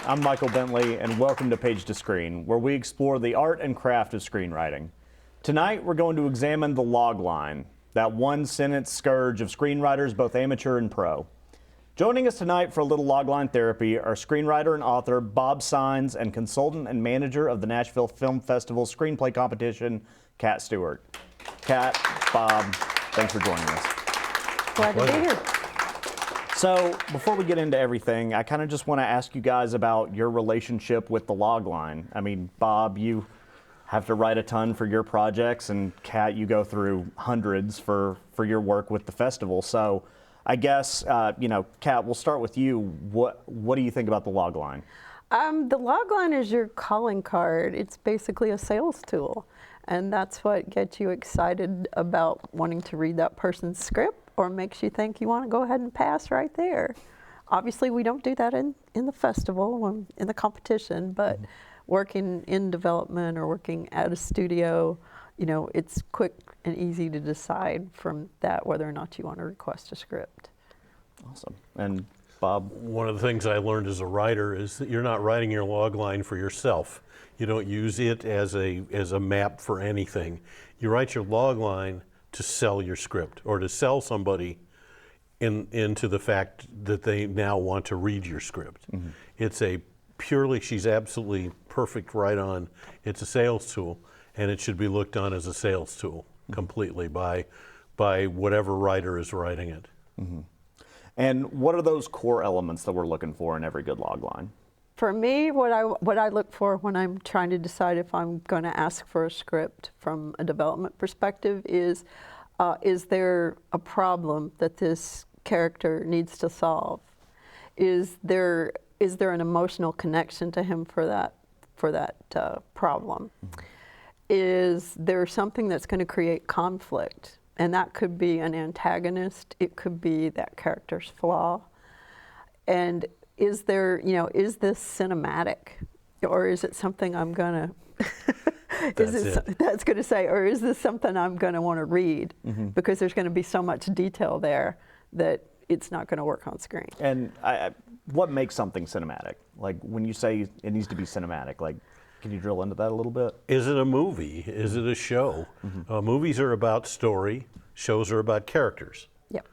I'm Michael Bentley, and welcome to Page to Screen, where we explore the art and craft of screenwriting. Tonight, we're going to examine the logline, that one-sentence scourge of screenwriters, both amateur and pro. Joining us tonight for a little logline therapy are screenwriter and author Bob Saenz and consultant and manager of the Nashville Film Festival screenplay competition, Cat Stewart. Cat, Bob, thanks for joining us. Glad to be here. So before we get into everything, I kind of just want to ask you guys about your relationship with the logline. I mean, Bob, you have to write a ton for your projects, and Kat, you go through hundreds for your work with the festival. So I guess, Kat, we'll start with you. What do you think about the logline? The logline is your calling card. It's basically a sales tool. And that's what gets you excited about wanting to read that person's script, or makes you think you want to go ahead and pass right there. Obviously, we don't do that in the festival, in the competition, but working in development or working at a studio, it's quick and easy to decide from that whether or not you want to request a script. Awesome. And Bob? One of the things I learned as a writer is that you're not writing your logline for yourself. You don't use it as a map for anything. You write your logline to sell your script, or to sell somebody into the fact that they now want to read your script. Mm-hmm. It's she's absolutely perfect right on. It's a sales tool, and it should be looked on as a sales tool completely by whatever writer is writing it. Mm-hmm. And what are those core elements that we're looking for in every good logline? For me, what I look for when I'm trying to decide if I'm going to ask for a script from a development perspective is there a problem that this character needs to solve? Is there an emotional connection to him for that problem? Mm-hmm. Is there something that's going to create conflict? And that could be an antagonist. It could be that character's flaw. And is this cinematic, or is it something I'm gonna? That's going to say, or is this something I'm going to want to read? Mm-hmm. Because there's going to be so much detail there that it's not going to work on screen. And what makes something cinematic? Like when you say it needs to be cinematic, like can you drill into that a little bit? Is it a movie? Is it a show? Mm-hmm. Movies are about story. Shows are about characters. Yep.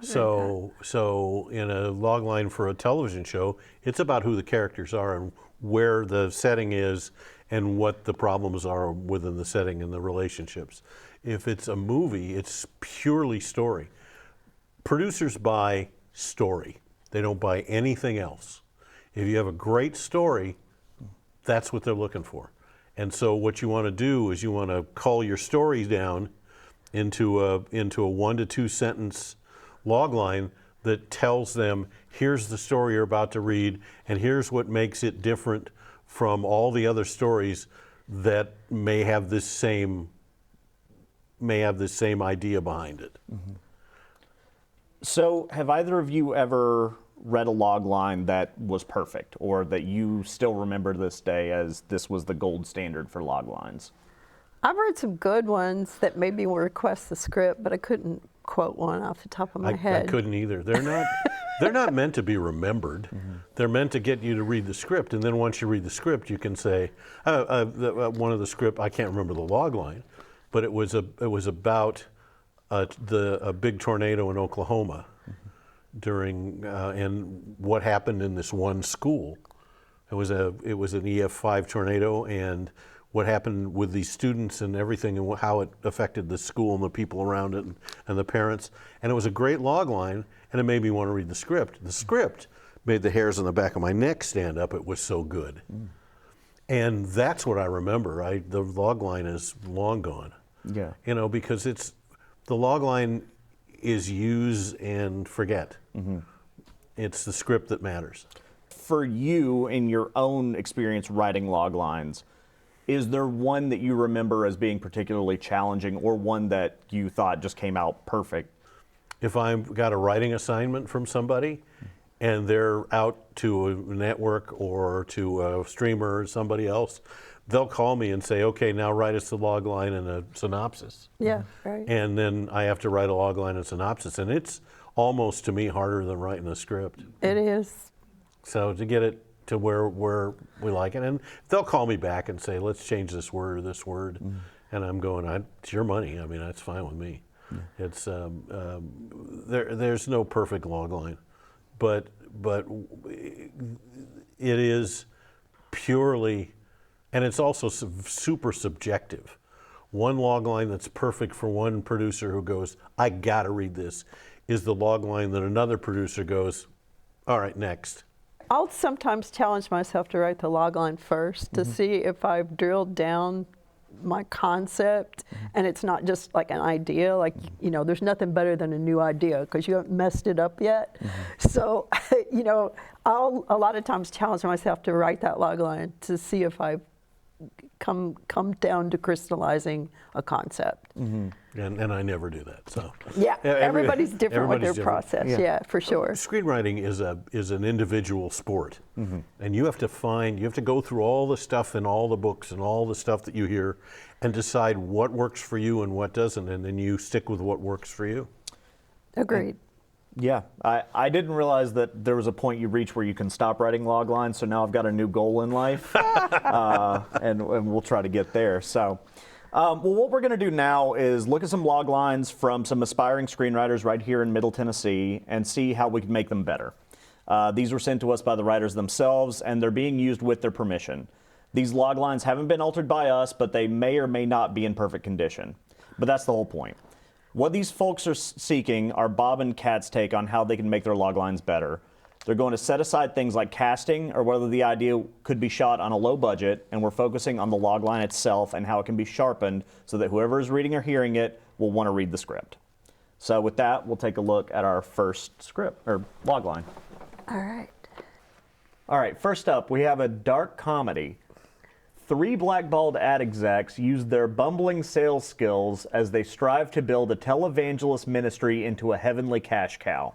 So in a logline for a television show, it's about who the characters are and where the setting is and what the problems are within the setting and the relationships. If it's a movie, it's purely story. Producers buy story. They don't buy anything else. If you have a great story, that's what they're looking for. And so what you want to do is you want to cull your stories down into a 1 to 2 sentence logline that tells them, here's the story you're about to read, and here's what makes it different from all the other stories that may have this same idea behind it. Mm-hmm. So have either of you ever read a logline that was perfect, or that you still remember this day as this was the gold standard for loglines? I've read some good ones that maybe will request the script, but I couldn't quote one off the top of my head. I couldn't either. They're not meant to be remembered. Mm-hmm. They're meant to get you to read the script, and then once you read the script, you can say, one of the script, I can't remember the logline, but it was about a big tornado in Oklahoma during and what happened in this one school. It was an EF5 tornado, and what happened with these students and everything, and how it affected the school and the people around it and the parents. And it was a great logline, and it made me want to read the script. The script made the hairs on the back of my neck stand up. It was so good. Mm. And that's what I remember. The logline is long gone. Yeah. Because the logline is use and forget. Mm-hmm. It's the script that matters. For you, in your own experience writing loglines, is there one that you remember as being particularly challenging, or one that you thought just came out perfect? If I've got a writing assignment from somebody and they're out to a network or to a streamer or somebody else, they'll call me and say, okay, now write us the logline and a synopsis. Yeah, right. And then I have to write a logline and synopsis, and it's almost, to me, harder than writing a script. It is. So to get it to where we like it. And they'll call me back and say, let's change this word or this word. And I'm going, it's your money. I mean, that's fine with me. It's there's no perfect logline, but it is purely, and it's also super subjective. One logline that's perfect for one producer who goes, I gotta read this, is the logline that another producer goes, all right, next. I'll sometimes challenge myself to write the logline first to see if I've drilled down my concept and it's not just like an idea, like, you know, there's nothing better than a new idea because you haven't messed it up yet. So, you know, I'll a lot of times challenge myself to write that logline to see if I've come down to crystallizing a concept. And I never do that. So yeah, everybody's different with their process. Yeah, for sure. Screenwriting is an individual sport, and you have to go through all the stuff in all the books and all the stuff that you hear, and decide what works for you and what doesn't, and then you stick with what works for you. Agreed. Yeah, I didn't realize that there was a point you reach where you can stop writing log lines, so now I've got a new goal in life, and we'll try to get there. So, well, what we're going to do now is look at some log lines from some aspiring screenwriters right here in Middle Tennessee and see how we can make them better. These were sent to us by the writers themselves, and they're being used with their permission. These log lines haven't been altered by us, but they may or may not be in perfect condition. But that's the whole point. What these folks are seeking are Bob and Cat's take on how they can make their log lines better. They're going to set aside things like casting or whether the idea could be shot on a low budget, and we're focusing on the log line itself and how it can be sharpened so that whoever is reading or hearing it will want to read the script. So with that, we'll take a look at our first script, or log line. All right. All right, first up, we have a dark comedy. 3 blackballed ad execs use their bumbling sales skills as they strive to build a televangelist ministry into a heavenly cash cow.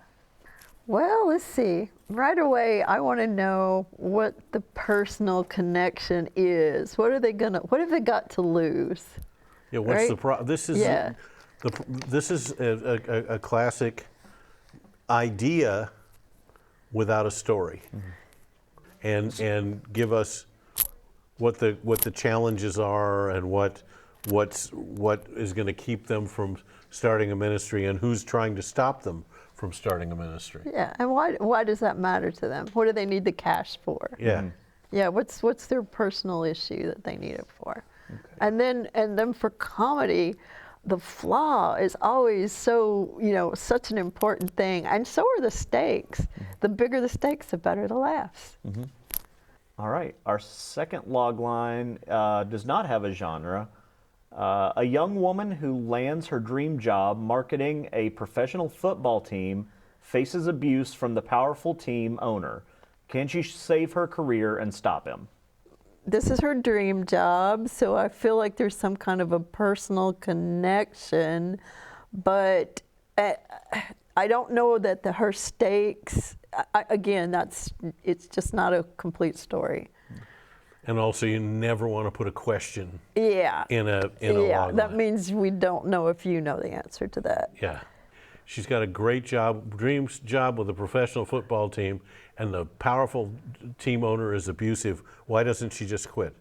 Well, let's see. Right away, I want to know what the personal connection is. What have they got to lose? Yeah, what's the Right? This is this is a classic idea without a story, and give us what the challenges are and what is going to keep them from starting a ministry and who's trying to stop them from starting a ministry. Yeah, and why does that matter to them? What do they need the cash for? Yeah. Yeah, what's their personal issue that they need it for? Okay. And then for comedy, the flaw is always such an important thing, and so are the stakes. The bigger the stakes, the better the laughs. All right, our second log line does not have a genre. A young woman who lands her dream job marketing a professional football team faces abuse from the powerful team owner. Can she save her career and stop him? This is her dream job, so I feel like there's some kind of a personal connection, but I don't know that her stakes. It's just not a complete story. And also, you never want to put a question. Yeah. In a log that line. means we don't know if you know the answer to that. Yeah. She's got a great job, dream job with a professional football team, and the powerful team owner is abusive. Why doesn't she just quit?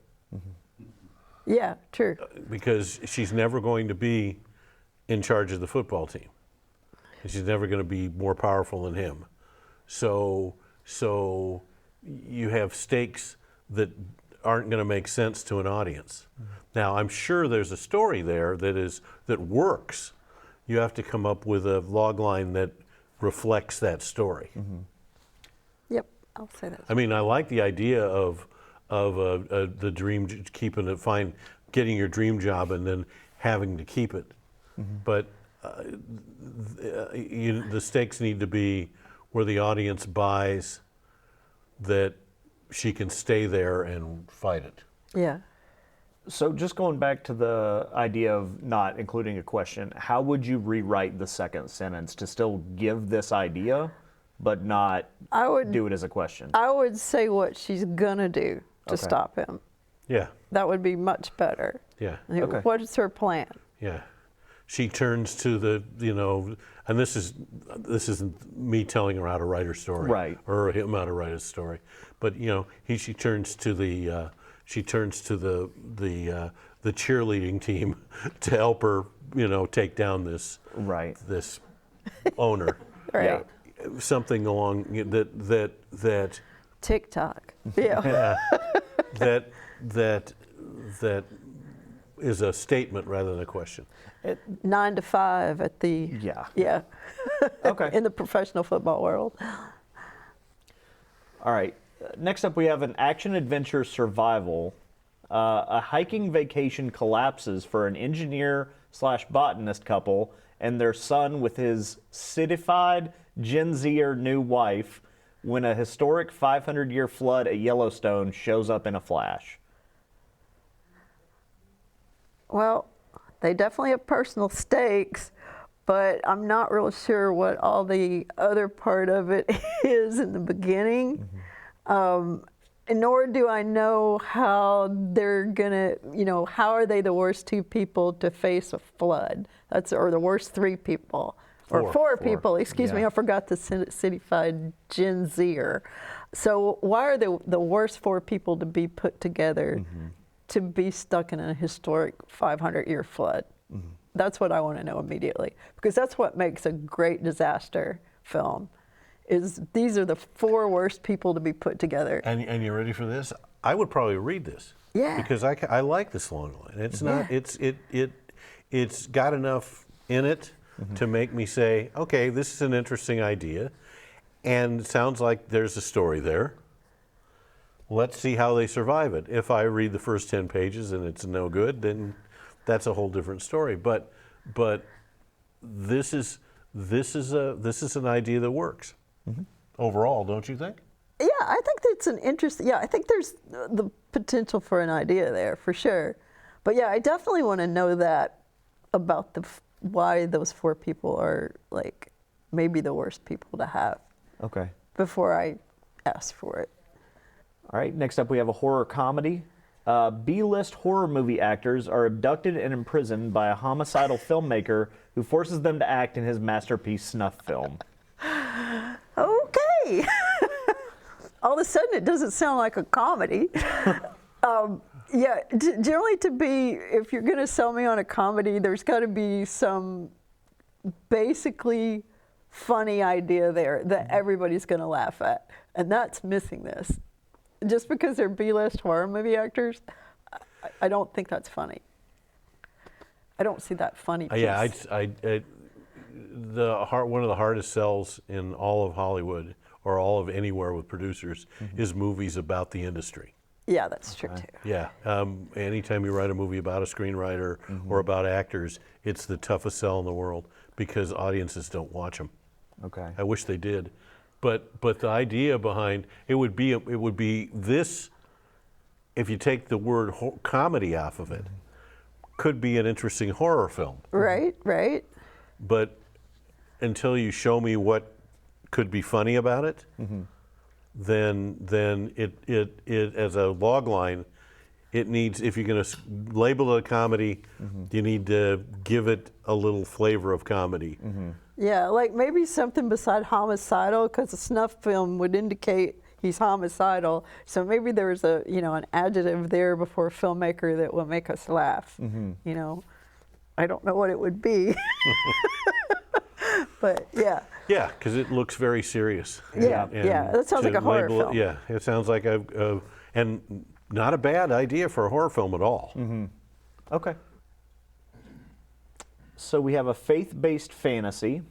Yeah, true. Because she's never going to be in charge of the football team. And she's never going to be more powerful than him. So you have stakes that aren't going to make sense to an audience. Now, I'm sure there's a story there that works. You have to come up with a log line that reflects that story. Yep, I'll say that. I mean, I like the idea of the dream, getting your dream job and then having to keep it. But the stakes need to be where the audience buys that she can stay there and fight it. Yeah. So just going back to the idea of not including a question, how would you rewrite the second sentence to still give this idea, but not do it as a question? I would say what she's gonna do to stop him. Yeah. That would be much better. Yeah. What is her plan? Yeah. she turns to the, and this isn't me telling her how to write her story, Right. or him how to write his story, but she turns to the cheerleading team to help her, take down this Right. this owner. Right. Something along that TikTok. Yeah. that is a statement rather than a question. 9 to 5 at the Yeah. Okay. in the professional football world. All right. Next up, we have an action-adventure survival. A hiking vacation collapses for an engineer/botanist couple and their son with his citified Gen Zer new wife when a historic 500-year flood at Yellowstone shows up in a flash. Well, they definitely have personal stakes, but I'm not real sure what all the other part of it is in the beginning. Nor do I know how they're gonna, how are they the worst two people to face a flood? Or the worst three people. Or four people, excuse me, I forgot the citified Gen Zer. So why are the worst four people to be put together to be stuck in a historic 500-year flood? That's what I want to know immediately, because that's what makes a great disaster film, is these are the four worst people to be put together. And you ready for this? I would probably read this. Yeah. Because I like this logline. It's not, it's got enough in it to make me say, okay, this is an interesting idea, and it sounds like there's a story there. Let's see how they survive it. If I read the first 10 pages and it's no good, then that's a whole different story. But this is an idea that works overall, don't you think? Yeah, I think that's an interesting. Yeah, I think there's the potential for an idea there for sure. But yeah, I definitely want to know that about why those four people are like maybe the worst people to have. Okay. Before I ask for it. All right, next up we have a horror comedy. B-list horror movie actors are abducted and imprisoned by a homicidal filmmaker who forces them to act in his masterpiece snuff film. Okay. All of a sudden it doesn't sound like a comedy. Yeah, generally if you're going to sell me on a comedy, there's got to be some basically funny idea there that everybody's going to laugh at. And that's missing this. Just because they're B-list horror movie actors, I don't think that's funny. I don't see that funny piece. Yeah, one of the hardest sells in all of Hollywood or all of anywhere with producers is movies about the industry. Yeah, that's true too. Yeah, anytime you write a movie about a screenwriter or about actors, it's the toughest sell in the world because audiences don't watch them. Okay. I wish they did, but the idea behind it would be this. If you take the word comedy off of it, could be an interesting horror film. Right, right. But until you show me what could be funny about it, then it as a logline, it needs, if you're going to label it a comedy, you need to give it a little flavor of comedy. Yeah, like maybe something beside homicidal, because a snuff film would indicate he's homicidal. So maybe there's an adjective there before a filmmaker that will make us laugh. I don't know what it would be. But yeah. Yeah, because it looks very serious. Yeah, that sounds like a horror film. Yeah, it sounds like and not a bad idea for a horror film at all. Okay. So we have a faith-based fantasy.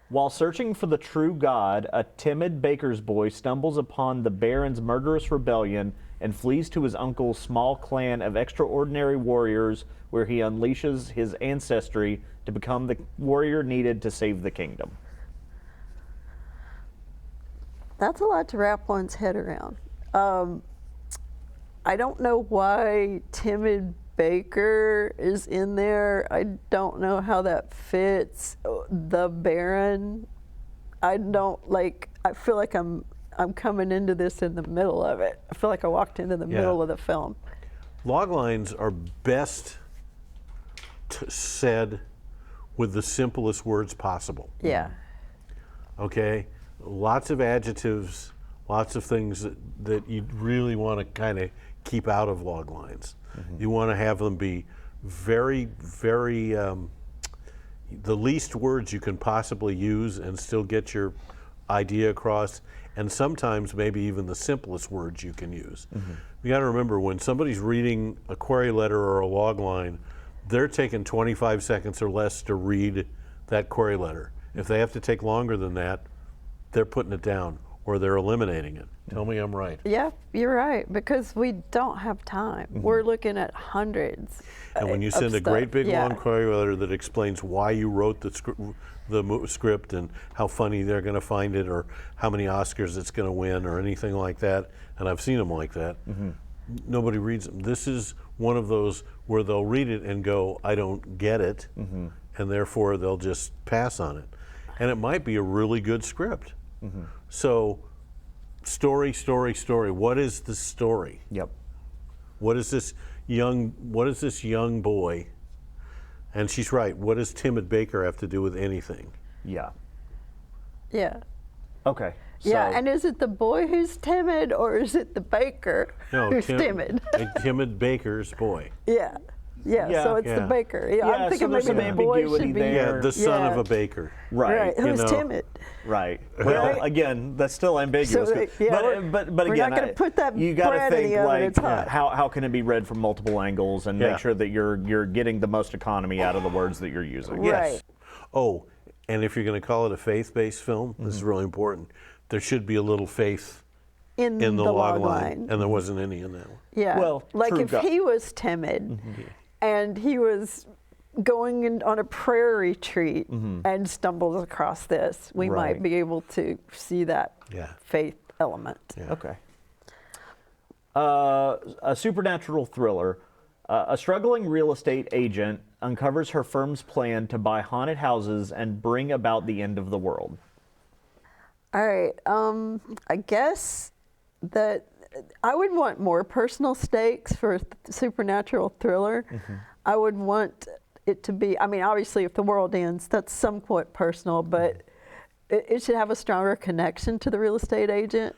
While searching for the true God, a timid baker's boy stumbles upon the Baron's murderous rebellion and flees to his uncle's small clan of extraordinary warriors, where he unleashes his ancestry to become the warrior needed to save the kingdom. That's a lot to wrap one's head around. I don't know why timid baker is in there. I don't know how that fits. The Baron, I feel like I'm coming into this in the middle of it. I feel like I walked into the middle of the film. Loglines are best said with the simplest words possible. Yeah. Okay? Lots of adjectives, lots of things that you really want to kind of keep out of log lines. You want to have them be very, very, the least words you can possibly use and still get your idea across, and sometimes maybe even the simplest words you can use. You got to remember, when somebody's reading a query letter or a log line, they're taking 25 seconds or less to read that query letter. If they have to take longer than that, they're putting it down or they're eliminating it. Tell me I'm right. Yeah, you're right, because we don't have time. We're looking at hundreds. And when you of send a great stuff. big Yeah. long query letter that explains why you wrote the script and how funny they're going to find it or how many Oscars it's going to win or anything like that, and I've seen them like that, nobody reads them. This is one of those where they'll read it and go, I don't get it, and therefore they'll just pass on it. And it might be a really good script. So, story, story, story. What is the story? Yep. What is this young boy? And she's right. What does timid Baker have to do with anything? Yeah. Yeah. Okay. Yeah, so- and is it the boy who's timid, or is it the baker who's timid? A timid Baker's boy. Yeah. Yeah, so it's Yeah. the baker. Yeah, Yeah, I'm thinking so there's maybe some the boy ambiguity should be. there. Yeah, the son of Yeah. a baker. Right. Who's know. timid. Right. Well, again, that's still ambiguous. So, yeah, but we're again, not gonna put that you got to bread in think the oven, like it's hot. how can it be read from multiple angles and Yeah. make sure that you're getting the most economy out of the words that you're using. Right. Oh, and if you're going to call it a faith-based film, this is really important. There should be a little faith In in the log line, line. and there wasn't any in that one. Yeah. Well, like true if God. he was timid and he was going on a prayer retreat and stumbles across this, we Right. might be able to see that Yeah. faith element. Yeah. Okay. A supernatural thriller. A struggling real estate agent uncovers her firm's plan to buy haunted houses and bring about the end of the world. All right. I guess that I would want more personal stakes for a supernatural thriller. I would want it to be, I mean, obviously, if the world ends, that's somewhat personal, but it should have a stronger connection to the real estate agent.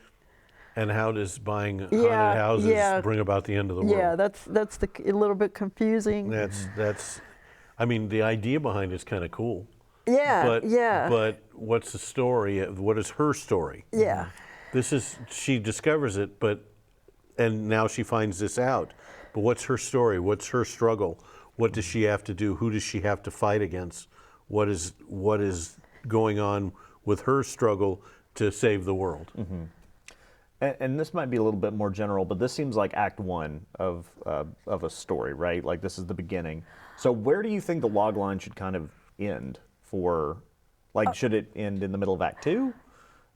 And how does buying haunted Yeah, houses yeah. bring about the end of the world? Yeah, that's a little bit confusing. That's. I mean, the idea behind it's kind of cool. Yeah, But yeah. But what's the story? What is her story? Yeah. This is, she discovers it, and now she finds this out. But what's her story? What's her struggle? What does she have to do? Who does she have to fight against? What is going on with her struggle to save the world? And this might be a little bit more general, but this seems like Act 1 of a story, right? Like this is the beginning. So where do you think the log line should kind of end for, like should it end in the middle of Act 2?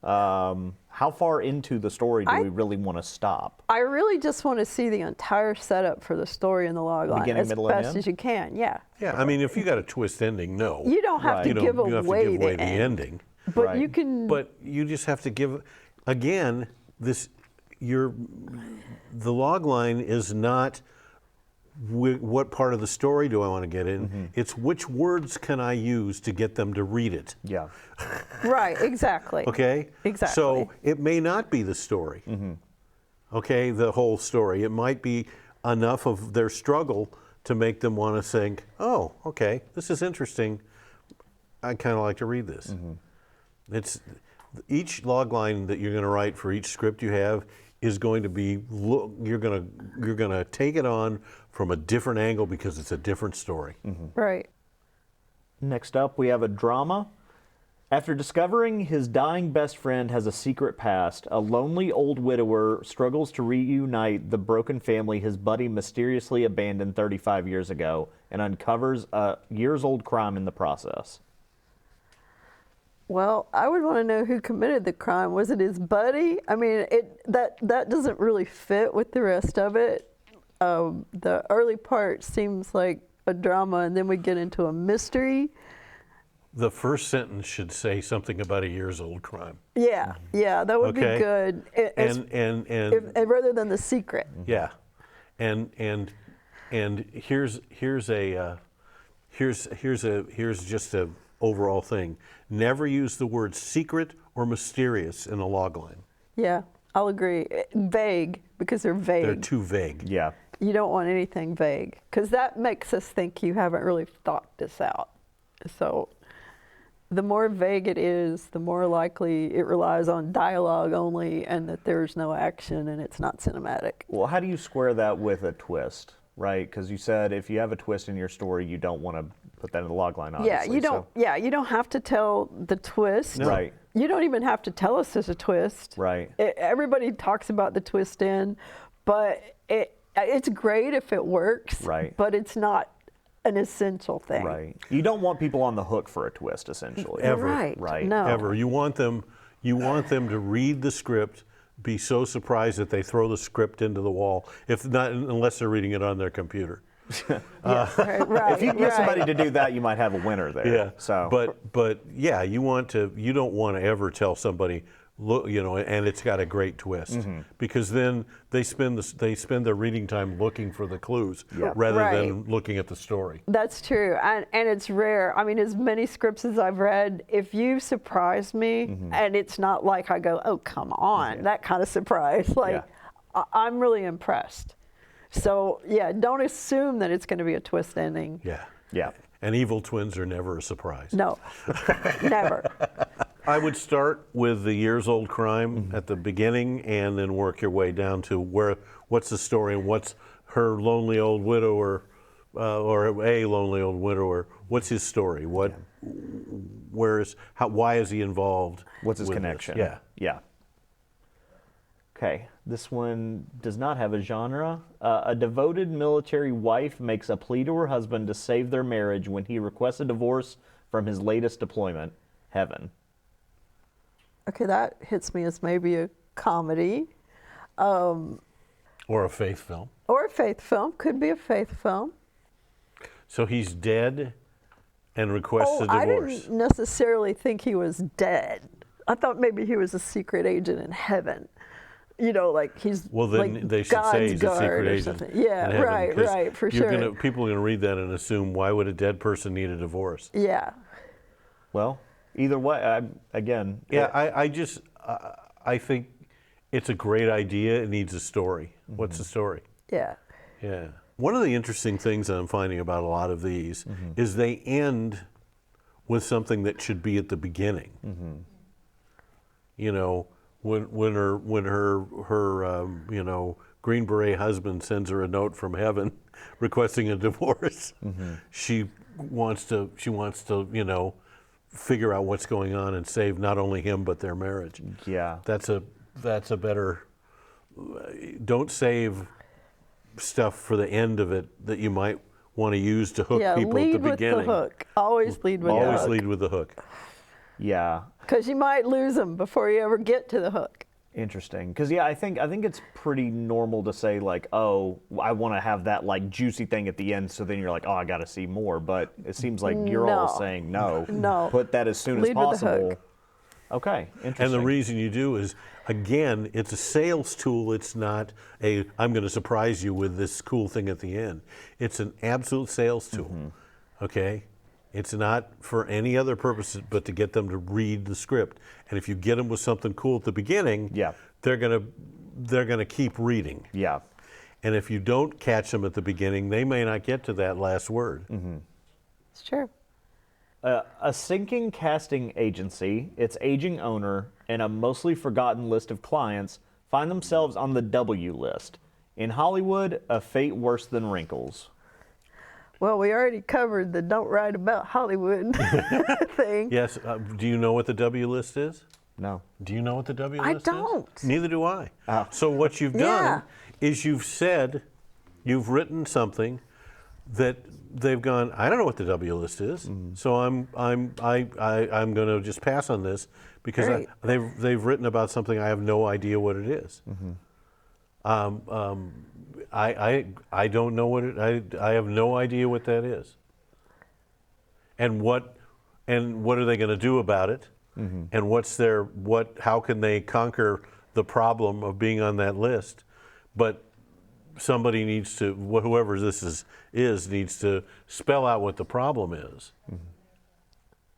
How far into the story do we really want to stop? I really just want to see the entire setup for the story in the log line Beginning, as middle, and best end? as you can. Yeah. Yeah, I mean, if you got a twist ending, no. You don't have Right. to You give don't, you have to away give away the the end, ending. but Right. you can. But you just have to give, again, the log line is not what part of the story do I want to get in. It's which words can I use to get them to read it. Yeah. Right. Exactly. Okay? Exactly. So it may not be the story. Okay, the whole story. It might be enough of their struggle to make them want to think, oh, okay, this is interesting. I kind of like to read this. It's each log line that you're going to write for each script you have is going to be you're going to take it on from a different angle because it's a different story. Right. Next up, we have a drama. After discovering his dying best friend has a secret past, a lonely old widower struggles to reunite the broken family his buddy mysteriously abandoned 35 years ago and uncovers a years-old crime in the process. Well, I would want to know who committed the crime. Was it his buddy? I mean, that doesn't really fit with the rest of it. The early part seems like a drama, and then we get into a mystery. The first sentence should say something about a years-old crime. Yeah, yeah, that would Okay. be good. And Rather than the secret. yeah, and here's a Here's just a overall thing. Never use the word secret or mysterious in a logline. Yeah, I'll agree. Vague, because they're vague. They're too vague. Yeah. You don't want anything vague, because that makes us think you haven't really thought this out. So the more vague it is, the more likely it relies on dialogue only and that there's no action and it's not cinematic. Well, how do you square that with a twist, right? Because you said if you have a twist in your story, you don't want to put that in the logline, obviously. Yeah, you don't. Yeah, you don't have to tell the twist. No. Right. You don't even have to tell us there's a twist. Right. Everybody talks about the twist in, but it's great if it works. Right. But it's not an essential thing. Right. You don't want people on the hook for a twist, essentially. Ever. Right. Right. No. Ever. You want them to read the script, be so surprised that they throw the script into the wall, if not, unless they're reading it on their computer. Right. If you can get somebody to do that, you might have a winner there. Yeah. So. But yeah, you don't want to ever tell somebody, look, and it's got a great twist, because then they spend their reading time looking for the clues rather than looking at the story. That's true, and it's rare. I mean, as many scripts as I've read, if you surprise me, and it's not like I go, oh, come on, that kind of surprise. Like, I'm really impressed. So, yeah, don't assume that it's going to be a twist ending. Yeah. Yeah. And evil twins are never a surprise. No, never. I would start with the years-old crime at the beginning, and then work your way down to what's the story, and what's her lonely old widower, or a lonely old widower. What's his story? Why is he involved? What's his with connection? this? Yeah. Yeah. Okay, this one does not have a genre. A devoted military wife makes a plea to her husband to save their marriage when he requests a divorce from his latest deployment, Heaven. Okay, that hits me as maybe a comedy. Or a faith film. Or a faith film. Could be a faith film. So he's dead and requests a divorce. I didn't necessarily think he was dead. I thought maybe he was a secret agent in heaven. Like he's Well, then like they should God's say he's a guard secret or agent. something. Yeah, in heaven, right, for sure. People are going to read that and assume, why would a dead person need a divorce? Yeah. Well, either way, again. Yeah, I think it's a great idea. It needs a story. What's the story? Yeah. Yeah. One of the interesting things that I'm finding about a lot of these is they end with something that should be at the beginning. When her Green Beret husband sends her a note from heaven requesting a divorce, she wants to figure out what's going on and save not only him but their marriage. Yeah. That's a better. Don't save stuff for the end of it that you might want to use to hook people at the beginning. Lead with the hook. Always lead with the hook. Always lead with the hook. Yeah. Because you might lose them before you ever get to the hook. Interesting. Because, I think it's pretty normal to say, like, oh, I want to have that, like, juicy thing at the end, so then you're like, oh, I got to see more. But it seems like you're all saying no. No. Put that as soon Lead as with the possible. hook. Okay, interesting. And the reason you do is, again, it's a sales tool. It's not I'm going to surprise you with this cool thing at the end. It's an absolute sales tool, okay? It's not for any other purpose but to get them to read the script. And if you get them with something cool at the beginning, they're gonna keep reading. Yeah. And if you don't catch them at the beginning, they may not get to that last word. It's true. A sinking casting agency, its aging owner, and a mostly forgotten list of clients find themselves on the W list. In Hollywood, a fate worse than wrinkles. Well, we already covered the don't write about Hollywood thing. Yes. Do you know what the W list is? No. Do you know what the W list is? I don't. Neither do I. Oh. So what you've done is you've written something that they've gone, I don't know what the W list is, so I'm going to just pass on this because they've written about something I have no idea what it is. I don't know what I have no idea what that is. And what are they going to do about it? And how can they conquer the problem of being on that list? But somebody needs to, whoever this is needs to spell out what the problem is.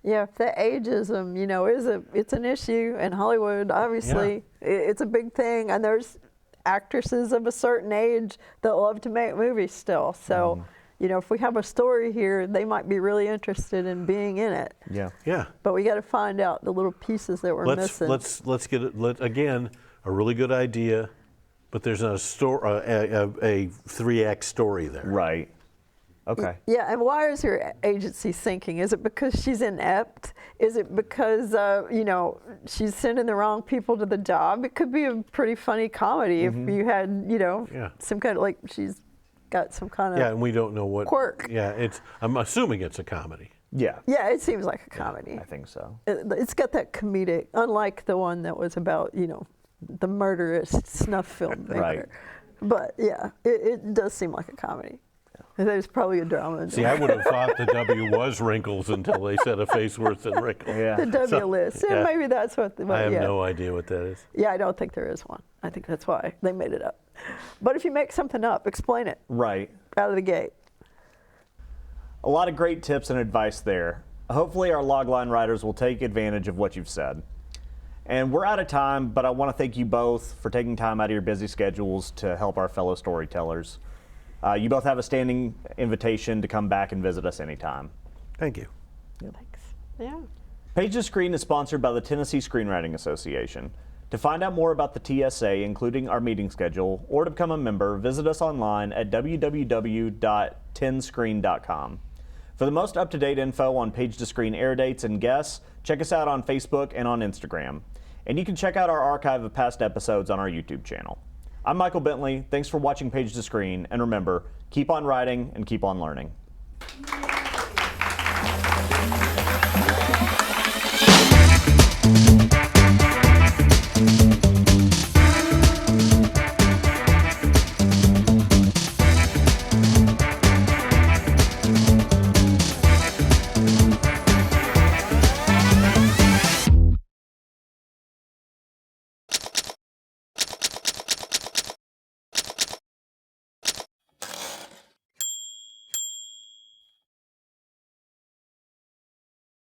Yeah, if the ageism, you know, it's an issue in Hollywood. Obviously, it's a big thing, and there's actresses of a certain age that love to make movies still. So, you know, if we have a story here, they might be really interested in being in it. Yeah. But we got to find out the little pieces that we're missing. Let's get it. Again, a really good idea, but there's not a 3-act story there. Right. Okay. Yeah, and why is your agency sinking? Is it because she's inept? Is it because, you know, she's sending the wrong people to the job? It could be a pretty funny comedy if you had, you know, some kind of, like, she's got some kind of and we don't know what quirk. Yeah, I'm assuming it's a comedy. Yeah. Yeah, it seems like a comedy. I think so. It's got that comedic, unlike the one that was about, you know, the murderous snuff filmmaker. Right. But yeah, it does seem like a comedy. There's probably a drama in See, there. I would have thought the W was wrinkles until they said a face worse than wrinkles. Yeah. The W list. Yeah, maybe that's what. I have no idea what that is. Yeah, I don't think there is one. I think that's why they made it up. But if you make something up, explain it Right. out of the gate. A lot of great tips and advice there. Hopefully our logline writers will take advantage of what you've said. And we're out of time, but I want to thank you both for taking time out of your busy schedules to help our fellow storytellers. You both have a standing invitation to come back and visit us anytime. Thank you. Thanks. Yeah. Page to Screen is sponsored by the Tennessee Screenwriting Association. To find out more about the TSA, including our meeting schedule, or to become a member, visit us online at www.tenscreen.com. For the most up-to-date info on Page to Screen air dates and guests, check us out on Facebook and on Instagram. And you can check out our archive of past episodes on our YouTube channel. I'm Michael Bentley. Thanks for watching Page to Screen, and remember, keep on writing and keep on learning.